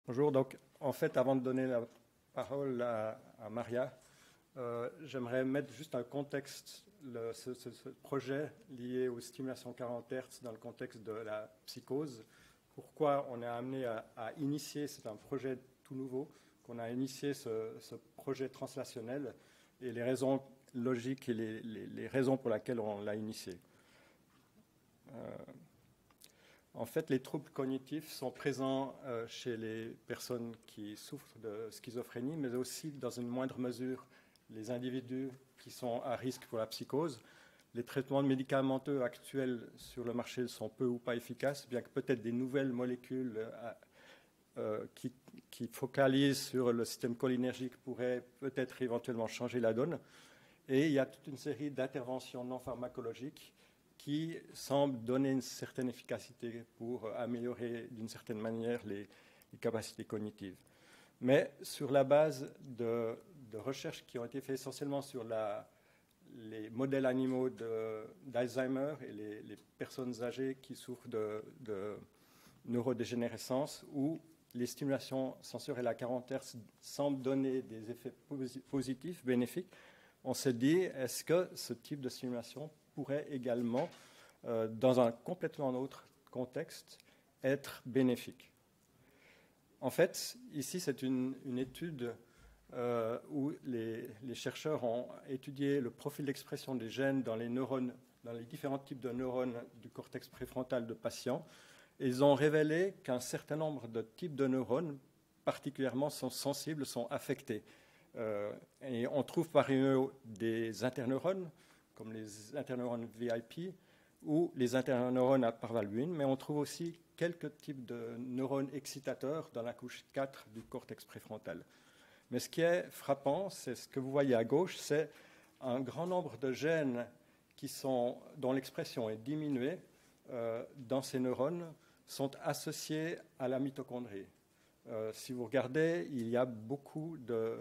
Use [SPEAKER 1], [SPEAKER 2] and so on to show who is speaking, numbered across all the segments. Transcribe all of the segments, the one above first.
[SPEAKER 1] Bonjour. Donc, en fait, avant de donner la parole à Maria, j'aimerais mettre juste un contexte, ce projet lié aux stimulations 40 Hz dans le contexte de la psychose. Pourquoi on est amené à initier, c'est un projet tout nouveau, qu'on a initié ce projet translationnel et les raisons logiques et les raisons pour lesquelles on l'a initié. En fait, les troubles cognitifs sont présents chez les personnes qui souffrent de schizophrénie, mais aussi, dans une moindre mesure, les individus qui sont à risque pour la psychose. Les traitements médicamenteux actuels sur le marché sont peu ou pas efficaces, bien que peut-être des nouvelles molécules qui focalisent sur le système cholinergique pourraient peut-être éventuellement changer la donne. Et il y a toute une série d'interventions non pharmacologiques qui semble donner une certaine efficacité pour améliorer d'une certaine manière les capacités cognitives. Mais sur la base de recherches qui ont été faites essentiellement sur les modèles animaux d'Alzheimer et les personnes âgées qui souffrent de neurodégénérescence, où les stimulations sensorielles à 40 Hz semblent donner des effets positifs, bénéfiques, on s'est dit, est-ce que ce type de stimulation pourrait également, dans un complètement autre contexte, être bénéfique. En fait, ici, c'est une étude où les chercheurs ont étudié le profil d'expression des gènes dans les neurones, dans les différents types de neurones du cortex préfrontal de patients. Et ils ont révélé qu'un certain nombre de types de neurones, particulièrement, sont sensibles, sont affectés. Et on trouve parmi eux des interneurones, comme les interneurones VIP ou les interneurones à parvalbuine, mais on trouve aussi quelques types de neurones excitateurs dans la couche 4 du cortex préfrontal. Mais ce qui est frappant, c'est ce que vous voyez à gauche, c'est un grand nombre de gènes dont l'expression est diminuée dans ces neurones sont associés à la mitochondrie. Si vous regardez, il y a beaucoup de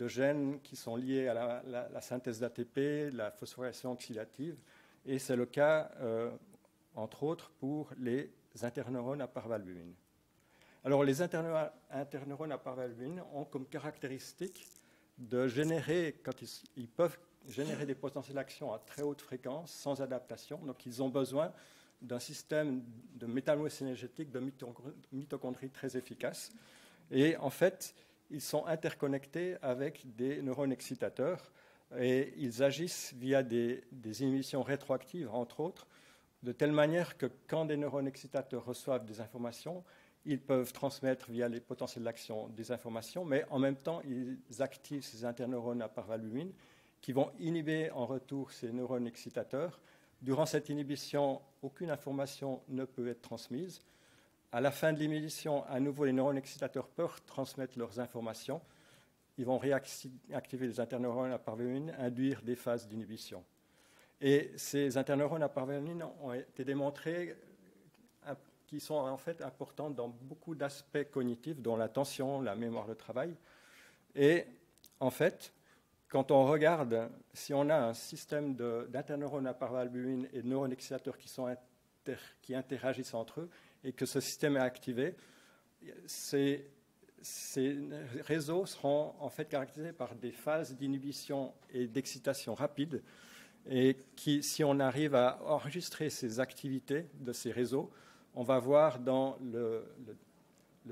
[SPEAKER 1] gènes qui sont liés à la synthèse d'ATP, la phosphorylation oxydative, et c'est le cas, entre autres, pour les interneurones à parvalbuine. Alors, les interneurones à parvalbuine ont comme caractéristique de générer, quand ils peuvent générer des potentiels d'action à très haute fréquence, sans adaptation, donc ils ont besoin d'un système de métallosynergétique de mitochondrie très efficace. Et en fait, ils sont interconnectés avec des neurones excitateurs et ils agissent via des inhibitions rétroactives, entre autres, de telle manière que quand des neurones excitateurs reçoivent des informations, ils peuvent transmettre via les potentiels d'action des informations, mais en même temps, ils activent ces interneurones à parvalbumine qui vont inhiber en retour ces neurones excitateurs. Durant cette inhibition, aucune information ne peut être transmise. À la fin de l'inhibition, à nouveau, les neurones excitateurs peuvent transmettre leurs informations. Ils vont réactiver les interneurones à parvalbumine, induire des phases d'inhibition. Et ces interneurones à parvalbumine ont été démontrés qui sont en fait importants dans beaucoup d'aspects cognitifs, dont l'attention, la mémoire de travail. Et en fait, quand on regarde, si on a un système d'interneurones à parvalbumine et de neurones excitateurs qui interagissent entre eux, et que ce système est activé, ces réseaux seront en fait caractérisés par des phases d'inhibition et d'excitation rapides, et si on arrive à enregistrer ces activités de ces réseaux, on va voir dans le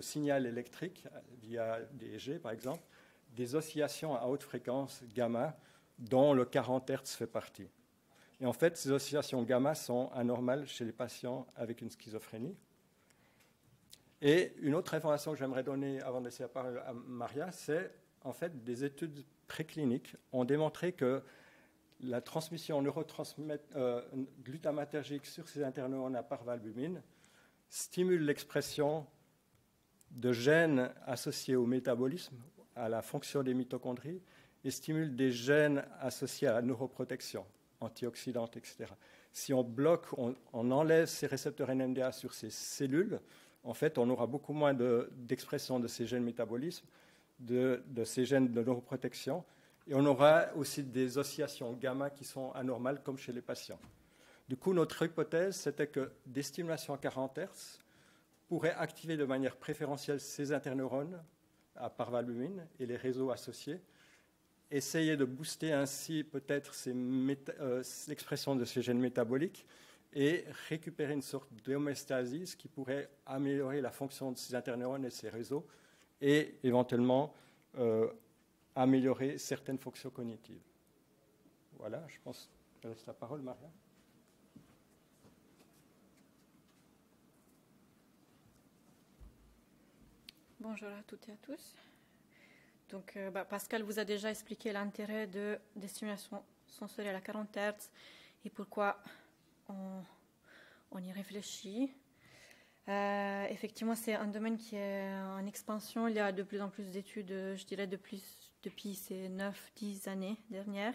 [SPEAKER 1] signal électrique, via des EEG par exemple, des oscillations à haute fréquence gamma, dont le 40 Hz fait partie. Et en fait, ces oscillations gamma sont anormales chez les patients avec une schizophrénie. Et une autre information que j'aimerais donner avant de laisser la parole à Maria, c'est en fait des études précliniques ont démontré que la transmission glutamatergique sur ces interneurones à parvalbumine stimule l'expression de gènes associés au métabolisme, à la fonction des mitochondries, et stimule des gènes associés à la neuroprotection, antioxydantes, etc. Si on bloque, on enlève ces récepteurs NMDA sur ces cellules, en fait, on aura beaucoup moins d'expression de ces gènes métabolisme, de ces gènes de neuroprotection, et on aura aussi des oscillations gamma qui sont anormales, comme chez les patients. Du coup, notre hypothèse, c'était que des stimulations à 40 Hz pourrait activer de manière préférentielle ces interneurones à parvalbumine et les réseaux associés, essayer de booster ainsi peut-être l'expression de ces gènes métaboliques et récupérer une sorte d'homéostasie qui pourrait améliorer la fonction de ces interneurones et ces réseaux et éventuellement améliorer certaines fonctions cognitives. Voilà, je pense que je laisse la parole, Maria.
[SPEAKER 2] Bonjour à toutes et à tous. Donc, Pascal vous a déjà expliqué l'intérêt des stimulations sensorielles à 40 Hz et pourquoi on y réfléchit. Effectivement, c'est un domaine qui est en expansion. Il y a de plus en plus d'études, je dirais, depuis ces 9-10 années dernières,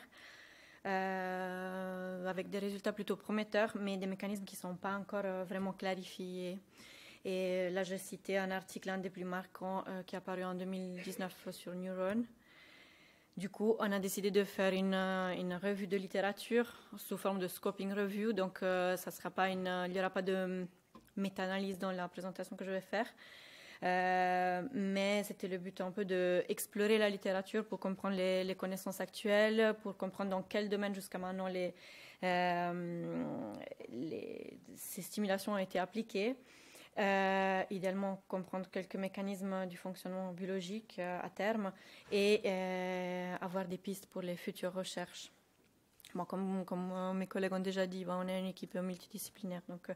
[SPEAKER 2] avec des résultats plutôt prometteurs, mais des mécanismes qui ne sont pas encore vraiment clarifiés. Et là, j'ai cité un article, un des plus marquants, qui est apparu en 2019 sur Neuron. Du coup, on a décidé de faire une revue de littérature sous forme de scoping review. Donc, ça sera pas il n'y aura pas de méta-analyse dans la présentation que je vais faire. Mais c'était le but un peu d'explorer la littérature pour comprendre les connaissances actuelles, pour comprendre dans quel domaine jusqu'à maintenant ces stimulations ont été appliquées. Idéalement comprendre quelques mécanismes du fonctionnement biologique à terme et avoir des pistes pour les futures recherches. Bon, comme mes collègues ont déjà dit, on est une équipe multidisciplinaire. Donc,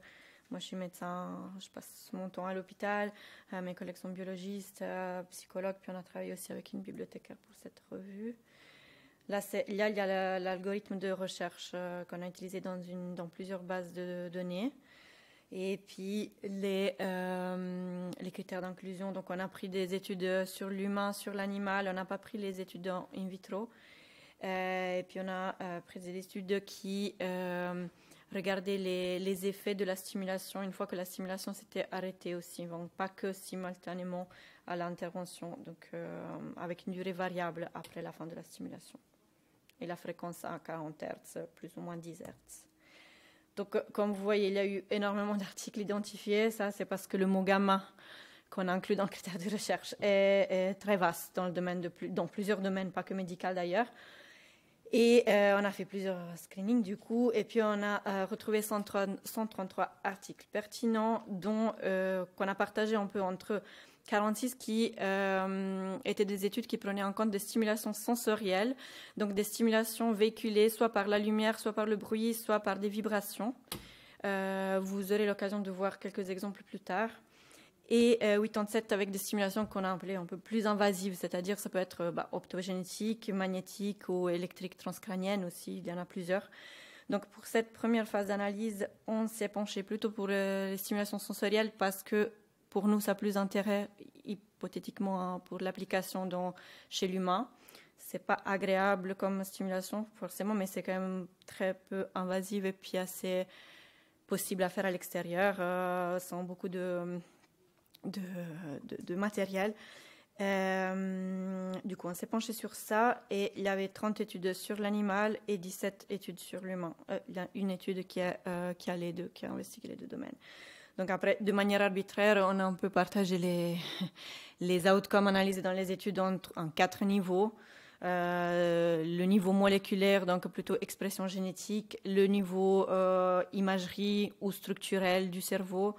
[SPEAKER 2] moi, je suis médecin, je passe mon temps à l'hôpital. Mes collègues sont biologistes, psychologues, puis on a travaillé aussi avec une bibliothécaire pour cette revue. Là, il y a l'algorithme de recherche qu'on a utilisé dans plusieurs bases de données. Et puis, les critères d'inclusion. Donc, on a pris des études sur l'humain, sur l'animal. On n'a pas pris les études in vitro. Et puis, on a pris des études qui regardaient les effets de la stimulation une fois que la stimulation s'était arrêtée aussi. Donc, pas que simultanément à l'intervention. Donc, avec une durée variable après la fin de la stimulation. Et la fréquence à 40 Hz, plus ou moins 10 Hz. Donc, comme vous voyez, il y a eu énormément d'articles identifiés. Ça, c'est parce que le mot gamma qu'on inclut dans le critère de recherche est très vaste dans plusieurs domaines, pas que médical d'ailleurs. Et on a fait plusieurs screenings du coup, et puis on a retrouvé 133 articles pertinents, dont qu'on a partagé un peu entre 46 qui étaient des études qui prenaient en compte des stimulations sensorielles, donc des stimulations véhiculées soit par la lumière, soit par le bruit, soit par des vibrations. Vous aurez l'occasion de voir quelques exemples plus tard. Et 87 avec des stimulations qu'on a appelées un peu plus invasives, c'est-à-dire ça peut être optogénétique, magnétique ou électrique transcrânienne aussi, il y en a plusieurs. Donc pour cette première phase d'analyse, on s'est penché plutôt pour les stimulations sensorielles parce que pour nous, ça a plus d'intérêt, hypothétiquement, pour l'application chez l'humain. C'est pas agréable comme stimulation, forcément, mais c'est quand même très peu invasive et puis assez possible à faire à l'extérieur, sans beaucoup de matériel. Du coup, on s'est penché sur ça et il y avait 30 études sur l'animal et 17 études sur l'humain. Il y a une étude qui a investigué les deux domaines. Donc après, de manière arbitraire, on a un peu partagé les outcomes analysés dans les études en 4 niveaux. Le niveau moléculaire, donc plutôt expression génétique, le niveau imagerie ou structurel du cerveau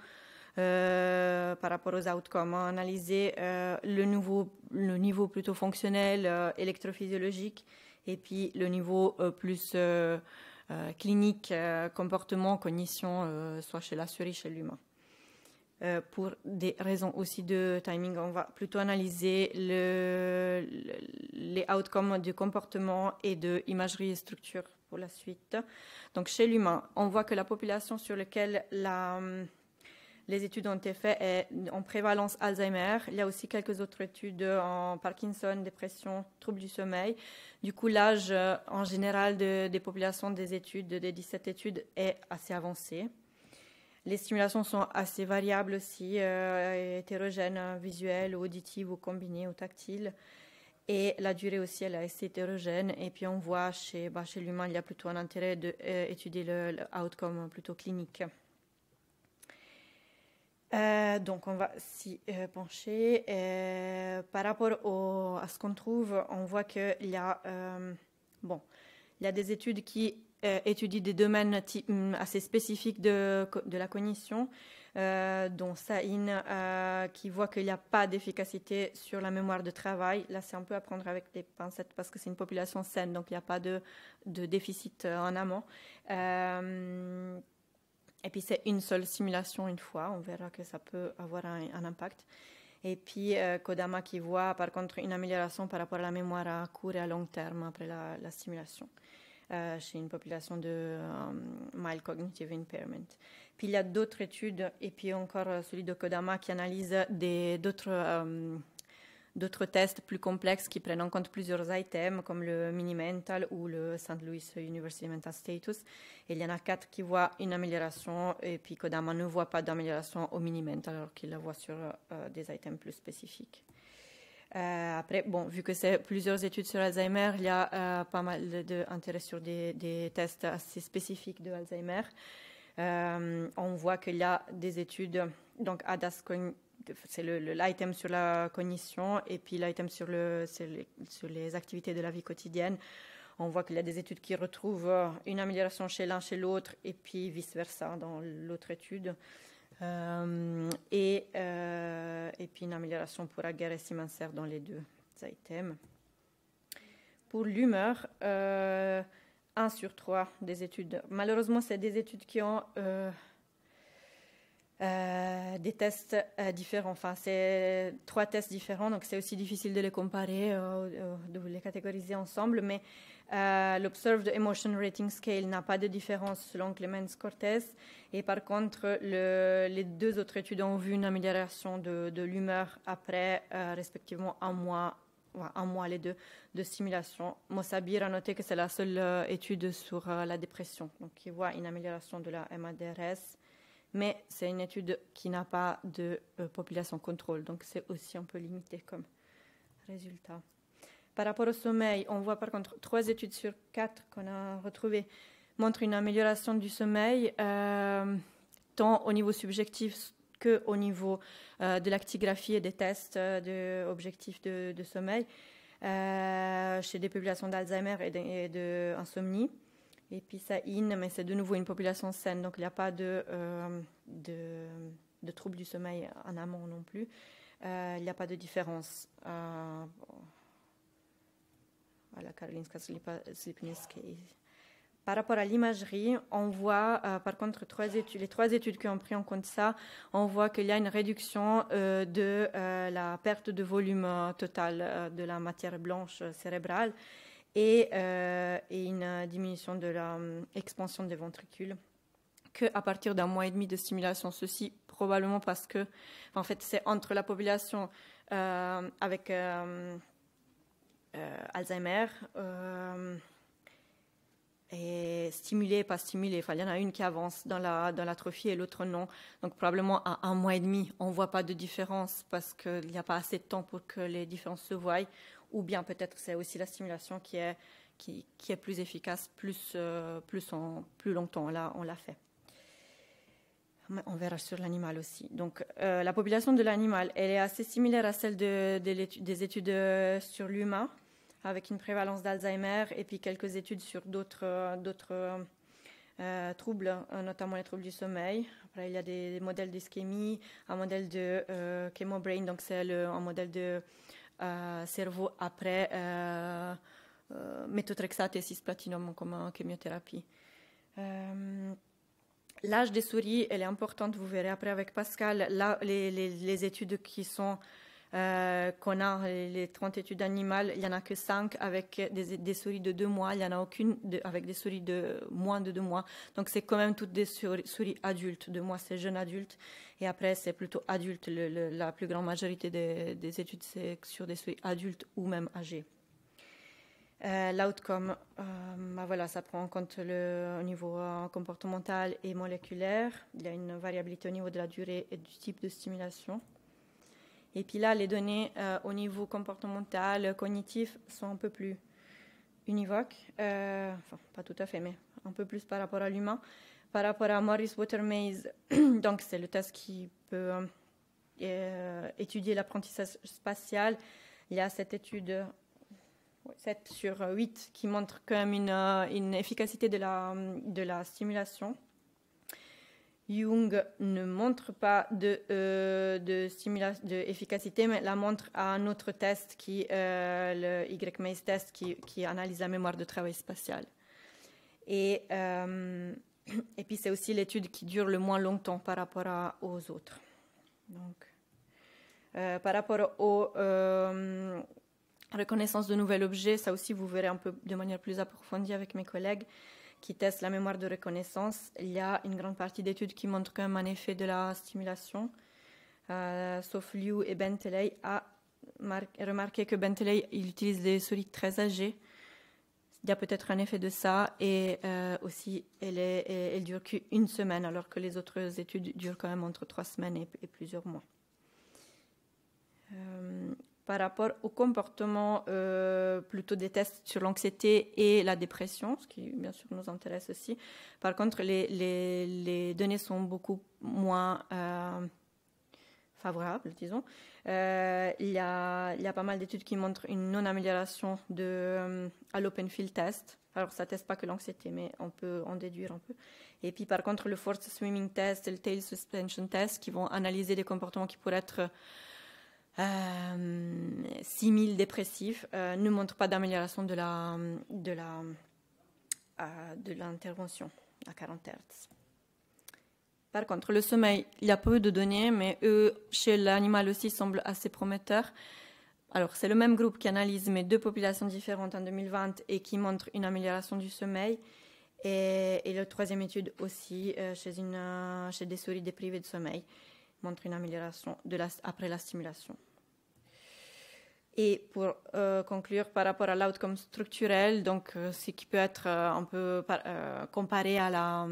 [SPEAKER 2] par rapport aux outcomes. On a analysé le niveau plutôt fonctionnel, électrophysiologique, et puis le niveau plus clinique, comportement, cognition, soit chez la souris, chez l'humain. Pour des raisons aussi de timing, on va plutôt analyser les outcomes du comportement et de imagerie et structure pour la suite. Donc chez l'humain, on voit que la population sur laquelle les études ont été faites est en prévalence Alzheimer. Il y a aussi quelques autres études en Parkinson, dépression, troubles du sommeil. Du coup, l'âge en général des populations des 17 études est assez avancé. Les stimulations sont assez variables aussi, hétérogènes, visuelles, auditives ou combinées ou tactiles. Et la durée aussi, elle est assez hétérogène. Et puis on voit chez l'humain, il y a plutôt un intérêt d'étudier le outcome plutôt clinique. Donc, on va s'y pencher. Par rapport à ce qu'on trouve, on voit qu'il y a, il y a des études qui étudient des domaines assez spécifiques de la cognition, dont Sahin, qui voit qu'il n'y a pas d'efficacité sur la mémoire de travail. Là, c'est un peu à prendre avec des pincettes parce que c'est une population saine, donc il n'y a pas de déficit en amont. Et puis, c'est une seule simulation une fois. On verra que ça peut avoir un impact. Et puis, Kodama qui voit, par contre, une amélioration par rapport à la mémoire à court et à long terme après la simulation chez une population de mild cognitive impairment. Puis, il y a d'autres études, et puis encore celui de Kodama qui analyse d'autres tests plus complexes qui prennent en compte plusieurs items comme le mini-mental ou le St. Louis University Mental Status. Et il y en a 4 qui voient une amélioration et puis Kodama ne voit pas d'amélioration au mini-mental alors qu'il la voit sur des items plus spécifiques. Après, vu que c'est plusieurs études sur Alzheimer, il y a pas mal d'intérêt sur des tests assez spécifiques de Alzheimer. On voit qu'il y a des études, donc ADAS c'est l'item sur la cognition et puis l'item sur les activités de la vie quotidienne. On voit qu'il y a des études qui retrouvent une amélioration chez l'un, chez l'autre et puis vice-versa dans l'autre étude. Et puis une amélioration pour Aguerre et Simancer dans les deux items. Pour l'humeur, 1 sur 3 des études. Malheureusement, c'est des études qui ont des tests différents. Enfin, c'est 3 tests différents, donc c'est aussi difficile de les comparer, de les catégoriser ensemble. Mais l'Observed Emotion Rating Scale n'a pas de différence selon Clemens-Cortez. Et par contre, les 2 autres études ont vu une amélioration de l'humeur après, respectivement, un mois les deux de simulation. Mossabir a noté que c'est la seule étude sur la dépression. Donc, il voit une amélioration de la MADRS. Mais c'est une étude qui n'a pas de population contrôle, donc c'est aussi un peu limité comme résultat. Par rapport au sommeil, on voit par contre 3 études sur 4 qu'on a retrouvées montrent une amélioration du sommeil, tant au niveau subjectif qu'au niveau de l'actigraphie et des tests objectifs de sommeil chez des populations d'Alzheimer et d'insomnie. Et puis Sahin, mais c'est de nouveau une population saine, donc il n'y a pas de troubles du sommeil en amont non plus. Il n'y a pas de différence. Voilà, Karolinska Sleepiness Case. Par rapport à l'imagerie, on voit par contre les 3 études qui ont pris en compte ça, on voit qu'il y a une réduction de la perte de volume total de la matière blanche cérébrale. Et une diminution de l'expansion des ventricules qu'à partir d'1 mois et demi de stimulation. Ceci probablement parce que, en fait, c'est entre la population avec Alzheimer et stimulée, pas stimulée. Enfin, il y en a une qui avance dans l'atrophie et l'autre non. Donc probablement à 1 mois et demi, on ne voit pas de différence parce qu'il n'y a pas assez de temps pour que les différences se voient. Ou bien peut-être c'est aussi la stimulation qui est plus efficace, plus longtemps. Là, on l'a fait. On verra sur l'animal aussi. Donc, la population de l'animal, elle est assez similaire à celle des études sur l'humain, avec une prévalence d'Alzheimer et puis quelques études sur d'autres troubles, notamment les troubles du sommeil. Après, il y a des modèles d'ischémie, un modèle de chemobrain, donc c'est un modèle de cerveau après méthotrexate et cisplatinum comme chimiothérapie. L'âge des souris, elle est importante, vous verrez après avec Pascal. Là, les études qui sont qu'on a, les 30 études animales, il n'y en a que 5 avec des souris de 2 mois, il n'y en a aucune avec des souris de moins de 2 mois. Donc c'est quand même toutes des souris adultes. 2 mois, c'est jeune adulte. Et après, c'est plutôt adulte. La plus grande majorité des études, c'est sur des souris adultes ou même âgées. L'outcome, voilà, ça prend en compte au niveau comportemental et moléculaire. Il y a une variabilité au niveau de la durée et du type de stimulation. Et puis là, les données au niveau comportemental, cognitif, sont un peu plus univoques. Enfin, pas tout à fait, mais un peu plus par rapport à l'humain. Par rapport à Morris Watermaze, donc c'est le test qui peut étudier l'apprentissage spatial, il y a cette étude 7 sur 8 qui montre quand même une efficacité de la stimulation. Jung ne montre pas d'efficacité, mais la montre à un autre test, le Y-Maze test, qui analyse la mémoire de travail spatial. Et puis c'est aussi l'étude qui dure le moins longtemps par rapport aux autres. Donc, par rapport aux reconnaissances de nouveaux objets, ça aussi vous verrez un peu de manière plus approfondie avec mes collègues qui testent la mémoire de reconnaissance. Il y a une grande partie d'études qui montrent quand même un effet de la stimulation. Sauf Liu et Bentley a remarqué que Bentley il utilise des souris très âgées. Il y a peut-être un effet de ça, et aussi elle dure qu'une semaine, alors que les autres études durent quand même entre 3 semaines et plusieurs mois. Par rapport au comportement plutôt des tests sur l'anxiété et la dépression, ce qui bien sûr nous intéresse aussi. Par contre, les données sont beaucoup moins favorables, disons. Il y a pas mal d'études qui montrent une non-amélioration à l'open field test. Alors, ça ne teste pas que l'anxiété, mais on peut en déduire un peu. Et puis, par contre, le forced swimming test et le tail suspension test, qui vont analyser des comportements qui pourraient être simili dépressifs, ne montrent pas d'amélioration de l'intervention à 40 Hz. Par contre, le sommeil, il y a peu de données, mais eux, chez l'animal aussi, semblent assez prometteurs. Alors, c'est le même groupe qui analyse mes 2 populations différentes en 2020 et qui montre une amélioration du sommeil. Et la 3e étude aussi, chez des souris déprivées de sommeil, montre une amélioration après la stimulation. Et pour conclure, par rapport à l'outcome structurel, donc ce qui peut être un peu comparé à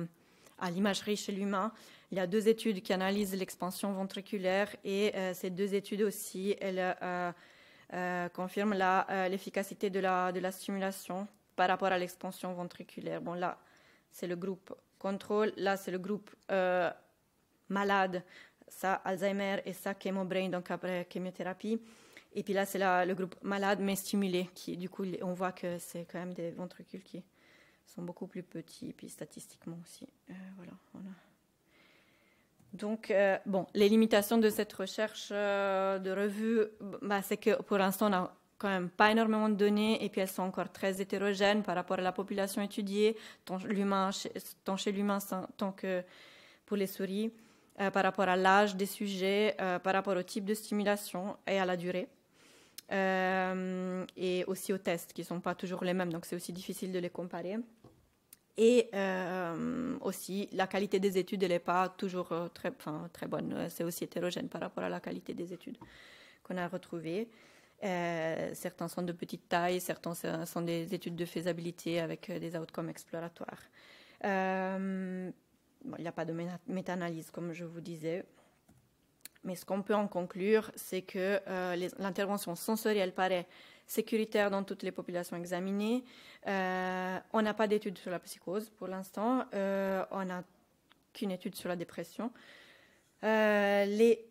[SPEAKER 2] l'imagerie chez l'humain, il y a 2 études qui analysent l'expansion ventriculaire, et ces 2 études aussi, elles confirment l'efficacité de la stimulation par rapport à l'expansion ventriculaire. Bon, là, c'est le groupe contrôle, là, c'est le groupe malade, ça Alzheimer et ça chemobrain, donc après chimiothérapie. Et puis là, c'est le groupe malade mais stimulé, qui du coup, on voit que c'est quand même des ventricules qui sont beaucoup plus petits, et puis statistiquement aussi. Voilà. Donc, les limitations de cette recherche de revue, c'est que pour l'instant, on n'a quand même pas énormément de données, et puis elles sont encore très hétérogènes par rapport à la population étudiée, tant chez l'humain, tant que pour les souris, par rapport à l'âge des sujets, par rapport au type de stimulation et à la durée. Et aussi aux tests qui ne sont pas toujours les mêmes, donc c'est aussi difficile de les comparer. Et aussi, la qualité des études, elle n'est pas toujours très bonne. C'est aussi hétérogène par rapport à la qualité des études qu'on a retrouvées. Certains sont de petite taille, certains sont des études de faisabilité avec des outcomes exploratoires. Il n'y a pas de méta-analyse, comme je vous disais. Mais ce qu'on peut en conclure, c'est que l'intervention sensorielle paraît sécuritaire dans toutes les populations examinées. On n'a pas d'études sur la psychose pour l'instant. On n'a qu'une étude sur la dépression. Les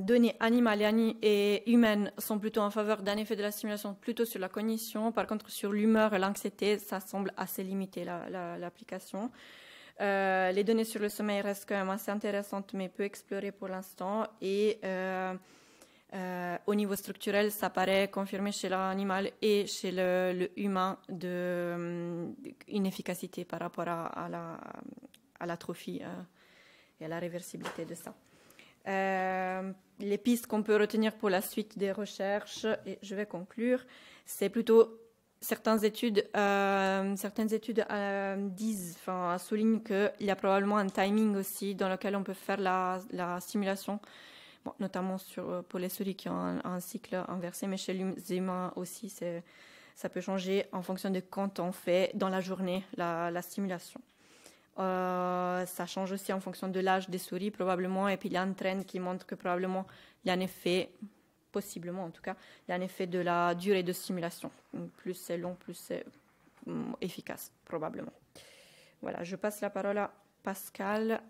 [SPEAKER 2] données animales et humaines sont plutôt en faveur d'un effet de la stimulation plutôt sur la cognition. Par contre, sur l'humeur et l'anxiété, ça semble assez limité l'application. Les données sur le sommeil restent quand même assez intéressantes, mais peu explorées pour l'instant. Et au niveau structurel, ça paraît confirmé chez l'animal et chez le humain une efficacité par rapport à l'atrophie et à la réversibilité de ça. Les pistes qu'on peut retenir pour la suite des recherches, et je vais conclure, c'est plutôt certaines études soulignent qu'il y a probablement un timing aussi dans lequel on peut faire la stimulation, notamment pour les souris qui ont un cycle inversé, mais chez les humains aussi, ça peut changer en fonction de quand on fait dans la journée la stimulation. Ça change aussi en fonction de l'âge des souris probablement, et puis il y a un trend qui montre que probablement il y a un effet, possiblement en tout cas, il y a un effet de la durée de stimulation. Plus c'est long, plus c'est efficace, probablement. Voilà, je passe la parole à Pascal